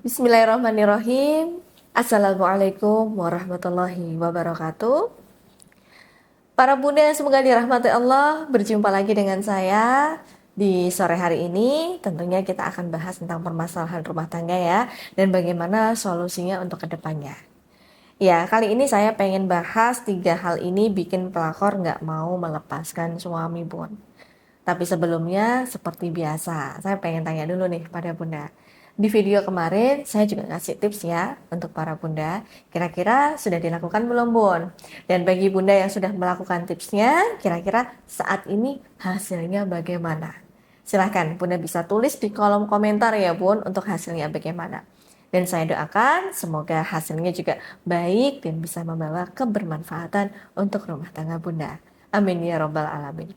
Bismillahirrahmanirrahim. Assalamualaikum warahmatullahi wabarakatuh. Para bunda yang semoga dirahmati Allah, berjumpa lagi dengan saya di sore hari ini. Tentunya kita akan bahas tentang permasalahan rumah tangga ya, dan bagaimana solusinya untuk kedepannya. Ya, kali ini saya pengen bahas 3 hal ini bikin pelakor nggak mau melepaskan suami bun. Tapi sebelumnya, seperti biasa, saya pengen tanya dulu nih pada Bunda. Di video kemarin, saya juga ngasih tips ya untuk para Bunda. Kira-kira sudah dilakukan belum, Bun? Dan bagi Bunda yang sudah melakukan tipsnya, kira-kira saat ini hasilnya bagaimana? Silahkan Bunda bisa tulis di kolom komentar ya, Bun, untuk hasilnya bagaimana. Dan saya doakan semoga hasilnya juga baik dan bisa membawa kebermanfaatan untuk rumah tangga Bunda. Amin ya robbal alamin.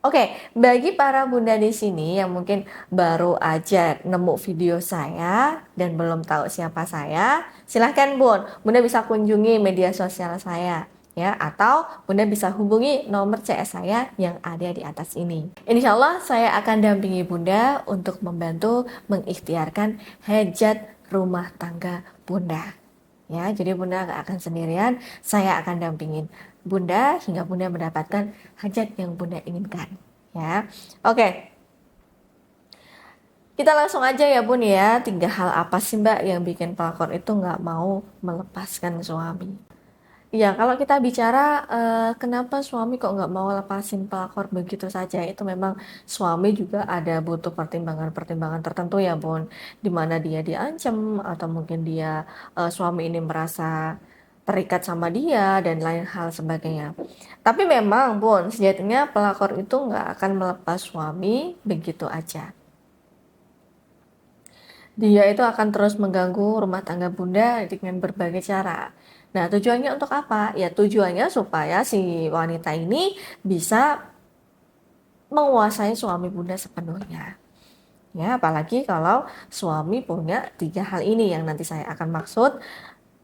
Oke, bagi para bunda di sini yang mungkin baru aja nemu video saya dan belum tahu siapa saya, silahkan Bunda bisa kunjungi media sosial saya ya, atau Bunda bisa hubungi nomor CS saya yang ada di atas ini. Insya Allah saya akan dampingi Bunda untuk membantu mengikhtiarkan hajat rumah tangga Bunda. Ya, jadi Bunda nggak akan sendirian, saya akan dampingin Bunda hingga Bunda mendapatkan hajat yang Bunda inginkan. Ya, oke. Kita langsung aja ya Bun ya, 3 hal apa sih Mbak yang bikin pelakor itu nggak mau melepaskan suami? Ya, kalau kita bicara kenapa suami kok nggak mau lepasin pelakor begitu saja, itu memang suami juga ada butuh pertimbangan-pertimbangan tertentu ya Bun, dimana dia diancam atau mungkin dia suami ini merasa terikat sama dia dan lain hal sebagainya. Tapi memang Bun, sejatinya pelakor itu nggak akan melepas suami begitu aja. Dia itu akan terus mengganggu rumah tangga Bunda dengan berbagai cara. Nah, tujuannya untuk apa? Ya, tujuannya supaya si wanita ini bisa menguasai suami Bunda sepenuhnya. Ya, apalagi kalau suami punya 3 hal ini yang nanti saya akan maksud.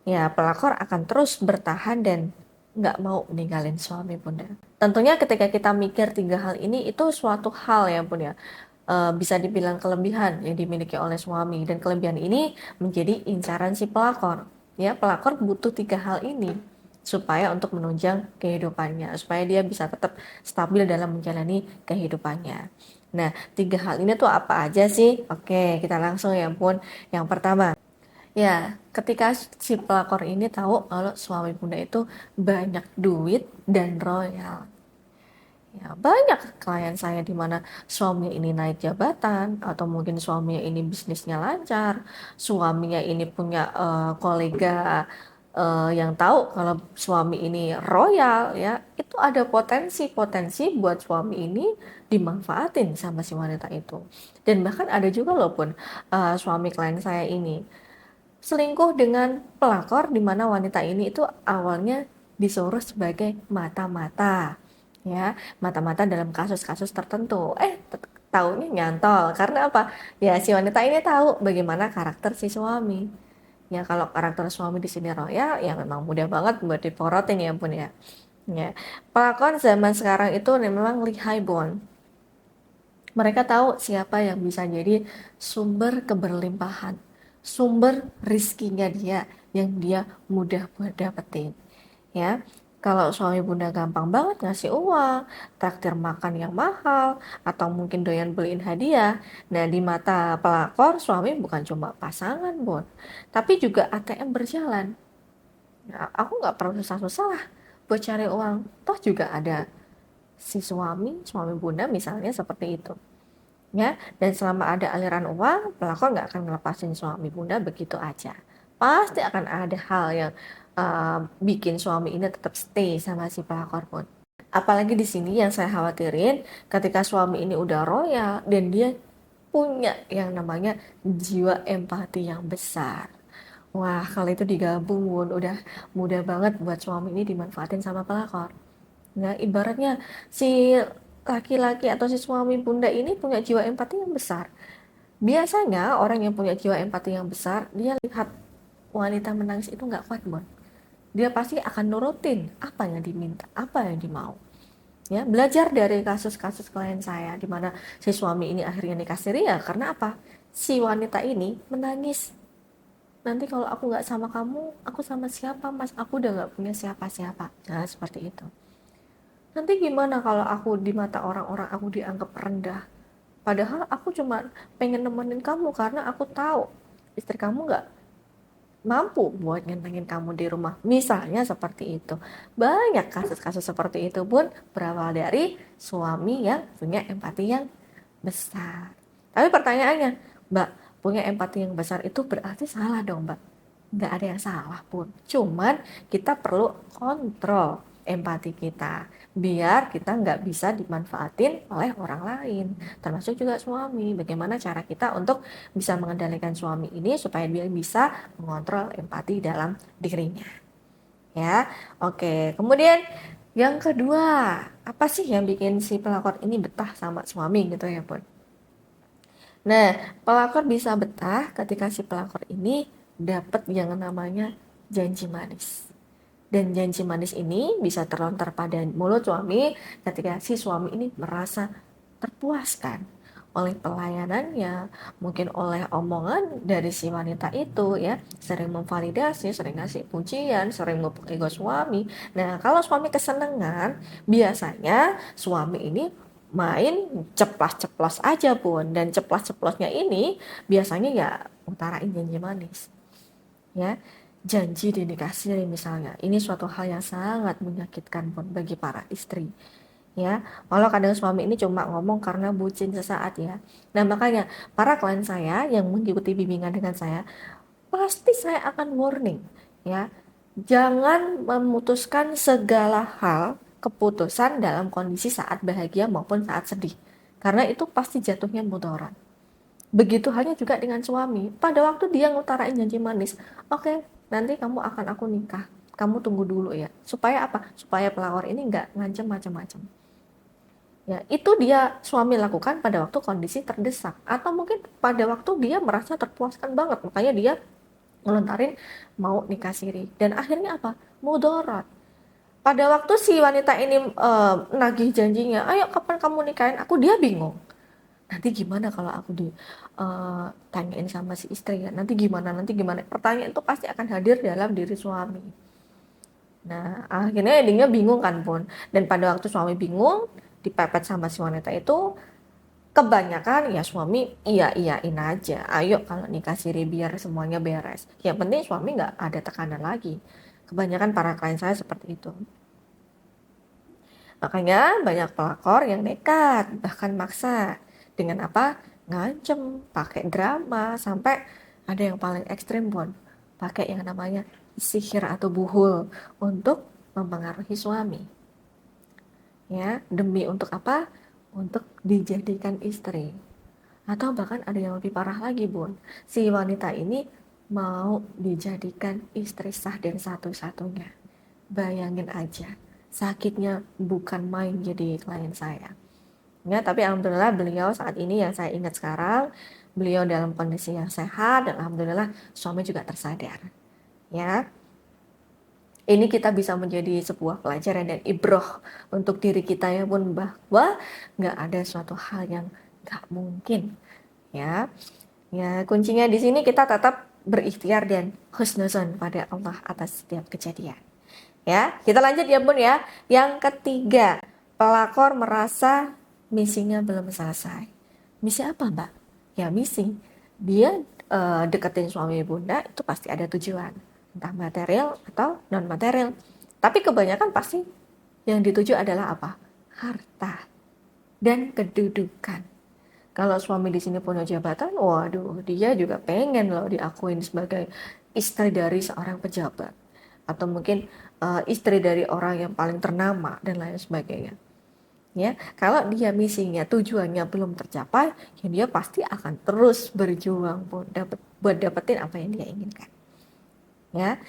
Ya, pelakor akan terus bertahan dan nggak mau ninggalin suami Bunda. Tentunya ketika kita mikir 3 hal ini itu suatu hal ya Bunda. Bisa dibilang kelebihan yang dimiliki oleh suami, dan kelebihan ini menjadi incaran si pelakor. Ya, pelakor butuh 3 hal ini supaya untuk menunjang kehidupannya, supaya dia bisa tetap stabil dalam menjalani kehidupannya. Nah, 3 hal ini tuh apa aja sih? Oke, kita langsung ya Bun. Yang pertama, ya, ketika si pelakor ini tahu kalau suami Bunda itu banyak duit dan royal. Ya, banyak klien saya di mana suaminya ini naik jabatan, atau mungkin suaminya ini bisnisnya lancar, suaminya ini punya kolega yang tahu kalau suami ini royal ya, itu ada potensi-potensi buat suami ini dimanfaatin sama si wanita itu. Dan bahkan ada juga loh Pun, suami klien saya ini selingkuh dengan pelakor di mana wanita ini itu awalnya disuruh sebagai mata-mata. Ya, mata-mata dalam kasus-kasus tertentu. Taunya nyantol. Karena apa? Ya, si wanita ini tahu bagaimana karakter si suami. Ya, kalau karakter suami di sini royal, ya memang mudah banget buat diporotin ya, Bun ya. Ya, pelakon zaman sekarang itu memang lihai, Bun. Mereka tahu siapa yang bisa jadi sumber keberlimpahan, sumber rizkinya dia yang dia mudah buat dapetin. Ya, kalau suami Bunda gampang banget ngasih uang, traktir makan yang mahal, atau mungkin doyan beliin hadiah. Nah, di mata pelakor suami bukan cuma pasangan, Bun, tapi juga ATM berjalan. Nah, aku nggak perlu susah-susah lah buat cari uang. Toh juga ada si suami Bunda misalnya seperti itu. Ya, dan selama ada aliran uang, pelakor nggak akan ngelepasin suami Bunda begitu aja. Pasti akan ada hal yang bikin suami ini tetap stay sama si pelakor pun. Apalagi di sini yang saya khawatirin, ketika suami ini udah royal dan dia punya yang namanya jiwa empati yang besar. Wah, kalau itu digabung, udah mudah banget buat suami ini dimanfaatin sama pelakor. Nah, ibaratnya si laki-laki atau si suami Bunda ini punya jiwa empati yang besar. Biasanya orang yang punya jiwa empati yang besar, dia lihat wanita menangis itu nggak kuat, Bon. Dia pasti akan nurutin apa yang diminta, apa yang dimau. Ya, belajar dari kasus-kasus klien saya, di mana si suami ini akhirnya nikah siri ya, karena apa? Si wanita ini menangis. nanti kalau aku nggak sama kamu, aku sama siapa mas? Aku udah nggak punya siapa-siapa. Nah seperti itu. Nanti gimana kalau aku di mata orang-orang aku dianggap rendah? Padahal aku cuma pengen nemenin kamu karena aku tahu istri kamu nggak mampu buat ngentengin kamu di rumah. Misalnya seperti itu. Banyak kasus-kasus seperti itu pun berawal dari suami yang punya empati yang besar. Tapi pertanyaannya, Mbak, punya empati yang besar itu berarti salah dong, Mbak? Nggak ada yang salah pun. Cuman kita perlu kontrol empati kita. Biar kita nggak bisa dimanfaatin oleh orang lain. Termasuk juga suami. Bagaimana cara kita untuk bisa mengendalikan suami ini supaya dia bisa mengontrol empati dalam dirinya. Ya, oke. Kemudian yang kedua, apa sih yang bikin si pelakor ini betah sama suami gitu ya, Pun? Nah, pelakor bisa betah ketika si pelakor ini dapat yang namanya janji manis. Dan janji manis ini bisa terlontar pada mulut suami ketika si suami ini merasa terpuaskan oleh pelayanannya, mungkin oleh omongan dari si wanita itu ya, sering memvalidasi, sering ngasih pujian, sering memupuk ego suami. Nah, kalau suami kesenangan, biasanya suami ini main ceplas-ceplos aja pun, dan ceplos-ceplosnya ini biasanya ya utarain janji manis ya, janji dinikah misalnya. Ini suatu hal yang sangat menyakitkan pun bagi para istri ya. Walau kadang suami ini cuma ngomong karena bucin sesaat ya. Nah makanya para klien saya yang mengikuti bimbingan dengan saya, pasti saya akan warning ya, jangan memutuskan segala hal keputusan dalam kondisi saat bahagia maupun saat sedih, karena itu pasti jatuhnya mudarat. Begitu halnya juga dengan suami. Pada waktu dia ngutarain janji manis, oke, nanti kamu akan aku nikah. Kamu tunggu dulu ya. Supaya apa? Supaya pelawar ini nggak ngancem macam-macam. Ya, itu dia suami lakukan pada waktu kondisi terdesak. Atau mungkin pada waktu dia merasa terpuaskan banget. Makanya dia ngelontarin mau nikah siri. Dan akhirnya apa? Mudarat. Pada waktu si wanita ini nagih janjinya, ayo kapan kamu nikahin aku, dia bingung. Nanti gimana kalau aku tanyain sama si istri ya, nanti gimana, pertanyaan itu pasti akan hadir dalam diri suami. Nah akhirnya endingnya bingung kan pun, dan pada waktu suami bingung dipepet sama si wanita itu, kebanyakan ya suami iyain aja, ayo kalau nikah siri biar semuanya beres, yang penting suami nggak ada tekanan lagi. Kebanyakan para klien saya seperti itu. Makanya banyak pelakor yang nekat, bahkan maksa. Dengan apa? Ngancem, pakai drama, sampai ada yang paling ekstrim pun. Pakai yang namanya sihir atau buhul untuk mempengaruhi suami. Ya, demi untuk apa? Untuk dijadikan istri. Atau bahkan ada yang lebih parah lagi, Bun. Si wanita ini mau dijadikan istri sah dan satu-satunya. Bayangin aja, sakitnya bukan main jadi klien saya. Ya, tapi alhamdulillah beliau saat ini yang saya ingat sekarang, beliau dalam kondisi yang sehat dan alhamdulillah suami juga tersadar. Ya, ini kita bisa menjadi sebuah pelajaran dan ibroh untuk diri kita ya pun, bahwa nggak ada suatu hal yang nggak mungkin. Ya, ya kuncinya di sini kita tetap berikhtiar dan husnuzon pada Allah atas setiap kejadian. Ya, kita lanjut ya Bun ya. Yang ketiga, pelakor merasa misinya belum selesai. Misi apa Mbak? Ya misi, dia deketin suami bunda itu pasti ada tujuan. Entah material atau non material. Tapi kebanyakan pasti yang dituju adalah apa? Harta dan kedudukan. Kalau suami di sini punya jabatan, waduh, dia juga pengen loh diakuin sebagai istri dari seorang pejabat. Atau mungkin istri dari orang yang paling ternama dan lain sebagainya. Ya, kalau dia misinya, tujuannya belum tercapai, ya dia pasti akan terus berjuang buat dapetin apa yang dia inginkan. Ya,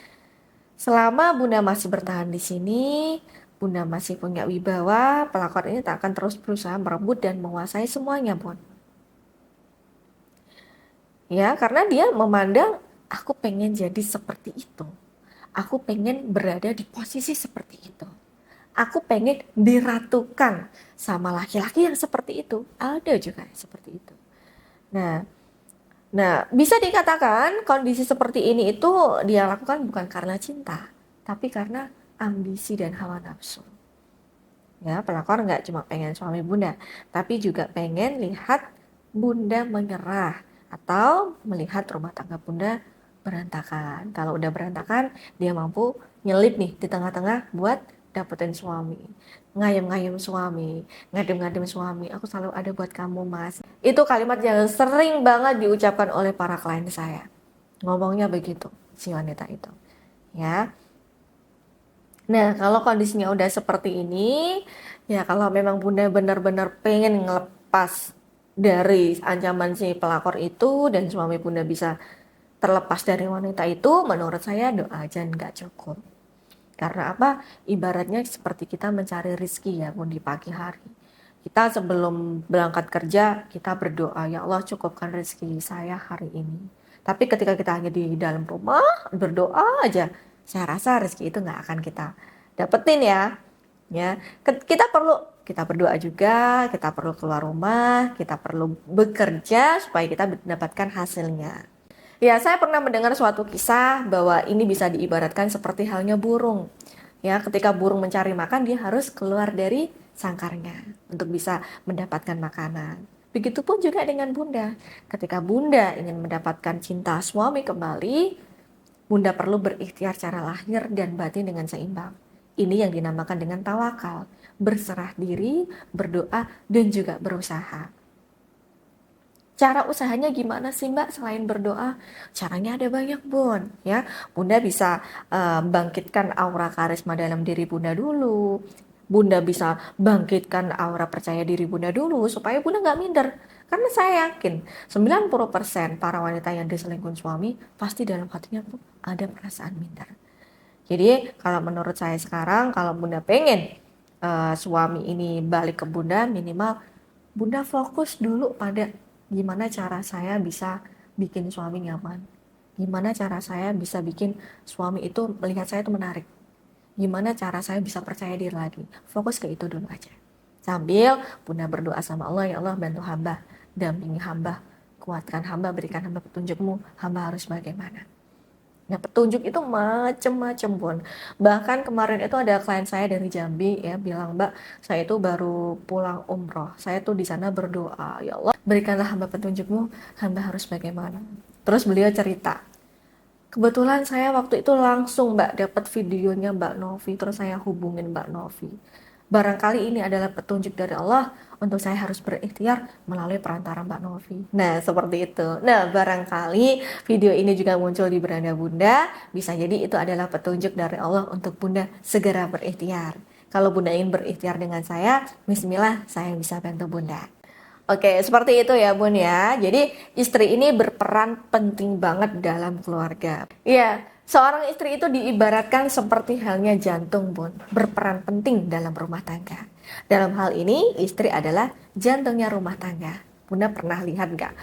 selama Bunda masih bertahan di sini, Bunda masih punya wibawa, pelakor ini tak akan terus berusaha merebut dan menguasai semuanya, Bun. Ya, karena dia memandang aku pengen jadi seperti itu. Aku pengen berada di posisi seperti itu. Aku pengen diratukan sama laki-laki yang seperti itu. Ada juga seperti itu. Nah, Nah, bisa dikatakan kondisi seperti ini itu dia lakukan bukan karena cinta, tapi karena ambisi dan hawa nafsu. Ya, pelakor nggak cuma pengen suami bunda, tapi juga pengen lihat bunda menyerah atau melihat rumah tangga bunda berantakan. Kalau udah berantakan, dia mampu nyelip nih di tengah-tengah buat dapetin suami, ngayem-ngayem suami, ngadem-ngadem suami. Aku selalu ada buat kamu, Mas. Itu kalimat yang sering banget diucapkan oleh para klien saya. Ngomongnya begitu, si wanita itu. Ya, nah, kalau kondisinya udah seperti ini, ya kalau memang bunda benar-benar pengen ngelepas dari ancaman si pelakor itu dan suami bunda bisa terlepas dari wanita itu, menurut saya doa aja nggak cukup. Karena apa? Ibaratnya seperti kita mencari rizki ya bun di pagi hari. Kita sebelum berangkat kerja, kita berdoa, ya Allah cukupkan rezeki saya hari ini. Tapi ketika kita hanya di dalam rumah, berdoa aja, saya rasa rezeki itu nggak akan kita dapetin ya. Ya, kita berdoa juga, kita perlu keluar rumah, kita perlu bekerja supaya kita mendapatkan hasilnya. Ya, saya pernah mendengar suatu kisah bahwa ini bisa diibaratkan seperti halnya burung. Ya, ketika burung mencari makan, dia harus keluar dari sangkarnya untuk bisa mendapatkan makanan. Begitupun juga dengan bunda. Ketika bunda ingin mendapatkan cinta suami kembali, bunda perlu berikhtiar secara lahir dan batin dengan seimbang. Ini yang dinamakan dengan tawakal, berserah diri, berdoa, dan juga berusaha. Cara usahanya gimana sih Mbak selain berdoa? Caranya ada banyak Bun, ya. Bunda bisa bangkitkan aura karisma dalam diri Bunda dulu. Bunda bisa bangkitkan aura percaya diri Bunda dulu supaya Bunda nggak minder. Karena saya yakin 90% para wanita yang diselingkuhin suami pasti dalam hatinya tuh ada perasaan minder. Jadi kalau menurut saya sekarang kalau Bunda pengen suami ini balik ke Bunda, minimal Bunda fokus dulu pada gimana cara saya bisa bikin suami nyaman. Gimana cara saya bisa bikin suami itu melihat saya itu menarik. Gimana cara saya bisa percaya diri lagi. Fokus ke itu dulu aja. Sambil Bunda berdoa sama Allah, ya Allah bantu hamba, dampingi hamba, kuatkan hamba, berikan hamba petunjukmu, hamba harus bagaimana. Nah, petunjuk itu macem-macem Bun. Bahkan kemarin itu ada klien saya dari Jambi ya bilang, Mbak, saya itu baru pulang umroh. Saya tuh di sana berdoa, ya Allah, berikanlah hamba petunjukmu, hamba harus bagaimana. Terus beliau cerita, kebetulan saya waktu itu langsung Mbak dapat videonya Mbak Novi, terus saya hubungin Mbak Novi. Barangkali ini adalah petunjuk dari Allah untuk saya harus berikhtiar melalui perantara Mbak Novi. Nah, seperti itu. Nah, barangkali video ini juga muncul di beranda Bunda, bisa jadi itu adalah petunjuk dari Allah untuk Bunda segera berikhtiar. Kalau Bunda ingin berikhtiar dengan saya, bismillah, saya bisa bantu Bunda. Oke, seperti itu ya Bun ya. Jadi istri ini berperan penting banget dalam keluarga. Iya, seorang istri itu diibaratkan seperti halnya jantung Bun, berperan penting dalam rumah tangga. Dalam hal ini istri adalah jantungnya rumah tangga. Bunda pernah lihat nggak?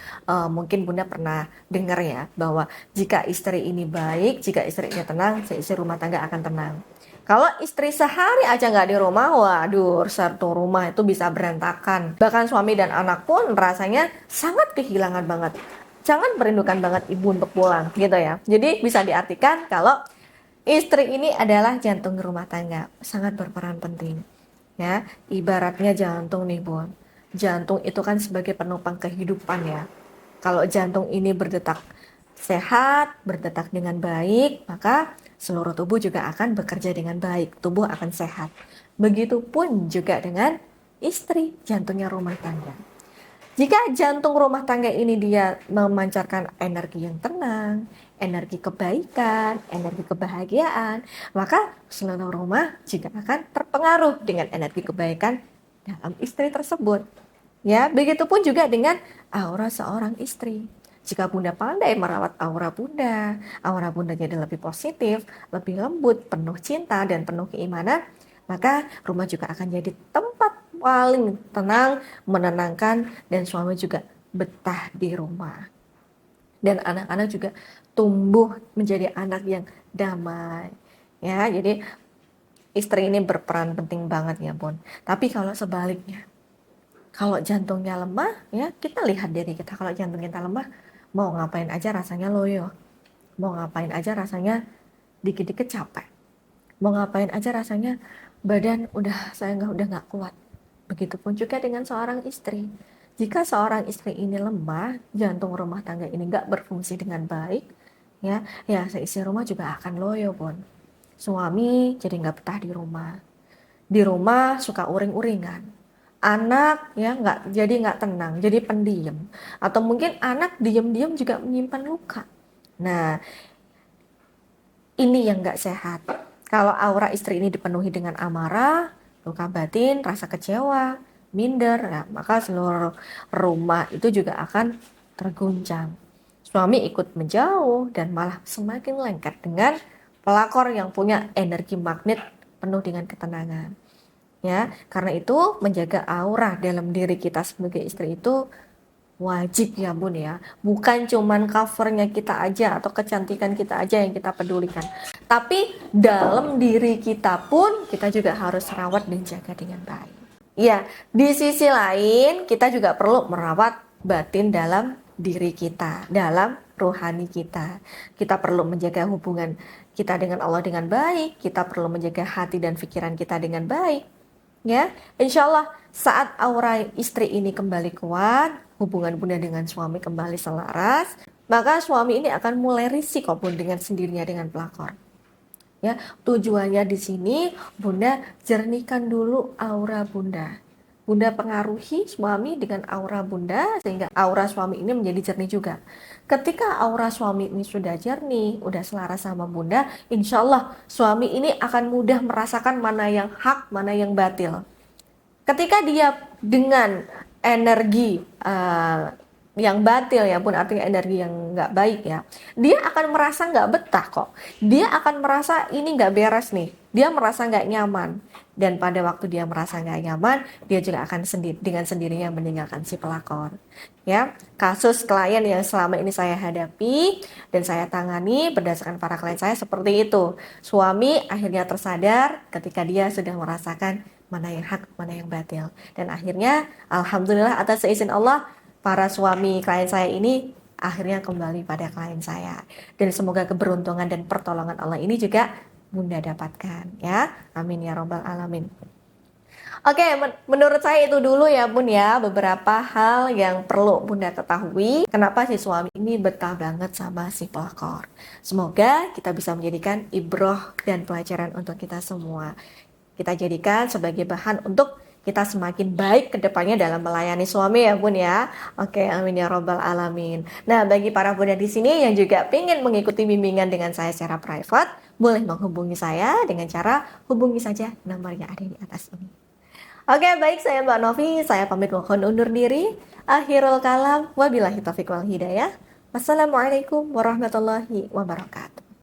Mungkin Bunda pernah dengar ya bahwa jika istri ini baik, jika istrinya tenang, seisi rumah tangga akan tenang. Kalau istri sehari aja nggak di rumah, waduh, satu rumah itu bisa berantakan. Bahkan suami dan anak pun rasanya sangat kehilangan banget. Jangan merindukan banget ibu untuk pulang, gitu ya. Jadi bisa diartikan kalau istri ini adalah jantung rumah tangga, sangat berperan penting. Ya, ibaratnya jantung nih, Bun. Jantung itu kan sebagai penopang kehidupan ya. Kalau jantung ini berdetak sehat, berdetak dengan baik, maka seluruh tubuh juga akan bekerja dengan baik, tubuh akan sehat. Begitupun juga dengan istri, jantungnya rumah tangga. Jika jantung rumah tangga ini dia memancarkan energi yang tenang, energi kebaikan, energi kebahagiaan, maka seluruh rumah juga akan terpengaruh dengan energi kebaikan dalam istri tersebut. Ya, begitupun juga dengan aura seorang istri. Jika Bunda pandai merawat aura Bunda jadi lebih positif, lebih lembut, penuh cinta dan penuh keimanan, maka rumah juga akan jadi tempat paling tenang, menenangkan, dan suami juga betah di rumah. Dan anak-anak juga tumbuh menjadi anak yang damai. Ya, jadi istri ini berperan penting banget ya, Bun. Tapi kalau sebaliknya, kalau jantungnya lemah, ya kita lihat diri kita kalau jantung kita lemah, mau ngapain aja rasanya loyo, mau ngapain aja rasanya dikit-dikit capek, mau ngapain aja rasanya badan udah nggak kuat. Begitupun juga dengan seorang istri. Jika seorang istri ini lemah, jantung rumah tangga ini nggak berfungsi dengan baik, ya seisi rumah juga akan loyo, Bun. Suami jadi nggak betah di rumah suka uring-uringan, anak ya nggak tenang, jadi pendiam, atau mungkin anak diam-diam juga menyimpan luka. Nah, ini yang nggak sehat. Kalau aura istri ini dipenuhi dengan amarah, luka batin, rasa kecewa, minder, ya, maka seluruh rumah itu juga akan terguncang. Suami ikut menjauh dan malah semakin lengket dengan pelakor yang punya energi magnet penuh dengan ketenangan. Ya, karena itu menjaga aura dalam diri kita sebagai istri itu wajib ya Bun ya. Bukan cuman covernya kita aja atau kecantikan kita aja yang kita pedulikan. Tapi dalam diri kita pun kita juga harus rawat dan jaga dengan baik. Ya, di sisi lain kita juga perlu merawat batin dalam diri kita, dalam rohani kita. Kita perlu menjaga hubungan kita dengan Allah dengan baik, kita perlu menjaga hati dan pikiran kita dengan baik. Ya, insya Allah saat aura istri ini kembali kuat, hubungan bunda dengan suami kembali selaras, maka suami ini akan mulai risih kok Bun dengan sendirinya dengan pelakor. Ya, tujuannya di sini bunda jernihkan dulu aura bunda. Bunda pengaruhi suami dengan aura bunda sehingga aura suami ini menjadi jernih juga. Ketika aura suami ini sudah jernih, udah selaras sama bunda, insya Allah suami ini akan mudah merasakan mana yang hak, mana yang batil. Ketika dia dengan energi yang batil ya pun artinya energi yang nggak baik ya, dia akan merasa nggak betah kok. Dia akan merasa ini nggak beres nih. Dia merasa nggak nyaman. Dan pada waktu dia merasa nggak nyaman, dia juga akan dengan sendirinya meninggalkan si pelakor. Ya, kasus klien yang selama ini saya hadapi dan saya tangani berdasarkan para klien saya seperti itu. Suami akhirnya tersadar ketika dia sudah merasakan mana yang hak, mana yang batil. Dan akhirnya, alhamdulillah atas seizin Allah, para suami klien saya ini akhirnya kembali pada klien saya. Dan semoga keberuntungan dan pertolongan Allah ini juga Bunda dapatkan ya. Amin ya robbal alamin. Oke, menurut saya itu dulu ya Bun ya, beberapa hal yang perlu Bunda ketahui kenapa si suami ini betah banget sama si pelakor. Semoga kita bisa menjadikan ibroh dan pelajaran untuk kita semua. Kita jadikan sebagai bahan untuk kita semakin baik ke depannya dalam melayani suami ya Bun ya. Oke, amin ya robbal alamin. Nah, bagi para Bunda di sini yang juga ingin mengikuti bimbingan dengan saya secara private, boleh menghubungi saya dengan cara hubungi saja nomor yang ada di atas ini. Oke, baik, saya Mbak Novi, saya pamit mohon undur diri. Akhirul kalam, wabillahi taufiq wal hidayah. Wassalamualaikum warahmatullahi wabarakatuh.